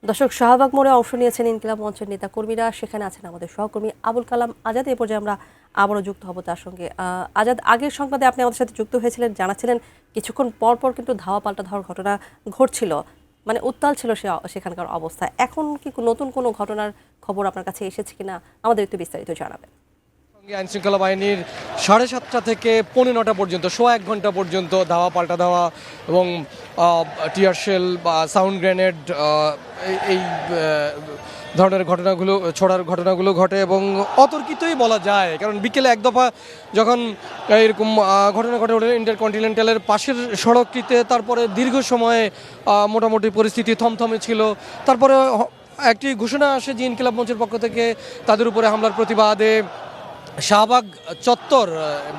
দর্শক, শাহবাগ মোড়ে অংশ নিয়েছেন ইনকিলাব মঞ্চের নেতা কর্মীরা। সেখানে আছেন আমাদের সহকর্মী আবুল কালাম আজাদ। এ পর্যায়ে আমরা আবারও যুক্ত হব তার সঙ্গে। আজাদ, আগের সংবাদে আপনি আমাদের সাথে যুক্ত হয়েছিলেন, জানাচ্ছিলেন কিছুক্ষণ পর পর কিন্তু ধাওয়া পাল্টা ধাওয়ার ঘটনা ঘটছিল, মানে উত্তাল ছিল সেখানকার অবস্থা। এখন কি নতুন কোনো ঘটনার খবর আপনার কাছে এসেছে কিনা আমাদের একটু বিস্তারিত জানাবেন। আইনশৃঙ্খলা বাহিনীর 7:30 থেকে 9:45 পর্যন্ত, সোয়া 1 ঘন্টা পর্যন্ত ধাওয়া পাল্টা ধাওয়া এবং টিয়ার শেল বা সাউন্ড গ্রেনেড এই ধরনের ঘটনাগুলো ছোড়ার ঘটনাগুলো ঘটে এবং অতর্কিতই বলা যায়, কারণ বিকেলে এক দফা যখন এরকম ঘটনা ঘটে ওঠে ইন্টারকন্টিনেন্টালের পাশের সড়কটিতে, তারপরে দীর্ঘ সময়ে মোটামুটি পরিস্থিতি থমথমে ছিল। তারপরে একটি ঘোষণা আসে যে ইনকিলাব মঞ্চের পক্ষ থেকে তাদের উপরে হামলার প্রতিবাদে শাহবাগ চত্বর,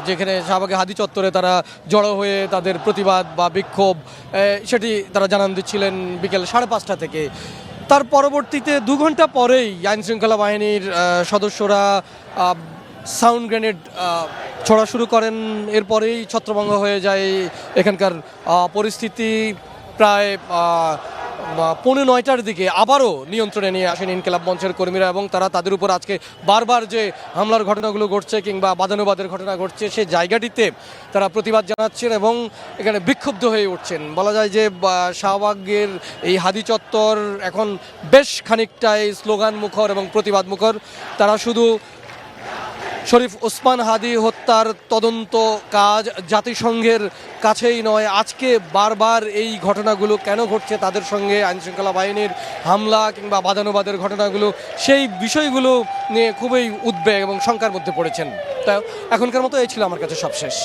যেখানে শাহবাগে হাদি চত্বরে তারা জড়ো হয়ে তাদের প্রতিবাদ বা বিক্ষোভ সেটি তারা জানান দিচ্ছিলেন বিকেল 5:30 থেকে। তার পরবর্তীতে 2 ঘন্টা পরেই আইনশৃঙ্খলা বাহিনীর সদস্যরা সাউন্ড গ্রেনেড ছোড়া শুরু করেন। এরপরেই ছত্রভঙ্গ হয়ে যায় এখানকার পরিস্থিতি। প্রায় 9:45 দিকে আবারও নিয়ন্ত্রণে নিয়ে আসেন ইনকিলাব মঞ্চের কর্মীরা এবং তারা তাদের উপর আজকে বারবার যে হামলার ঘটনাগুলো ঘটছে কিংবা বাদানুবাদের ঘটনা ঘটছে সেই জায়গাটিতে তারা প্রতিবাদ জানাচ্ছেন এবং এখানে বিক্ষুব্ধ হয়ে উঠছেন। বলা যায় যে শাহবাগের এই হাদি চত্বর এখন বেশ খানিকটাই স্লোগান মুখর এবং প্রতিবাদ মুখর। তারা শুধু শরীফ ওসমান হাদি হত্যার তদন্ত কাজ জাতিসংঘের কাছেই নয়, আজকে বারবার এই ঘটনাগুলো কেন ঘটছে তাদের সঙ্গে আইনশৃঙ্খলা বাহিনীর হামলা কিংবা বাদানুবাদের ঘটনাগুলো, সেই বিষয়গুলো নিয়ে খুবই উদ্বেগ এবং শঙ্কার মধ্যে পড়েছেন। তাই এখনকার মতো এই ছিল আমার কাছে সবশেষ।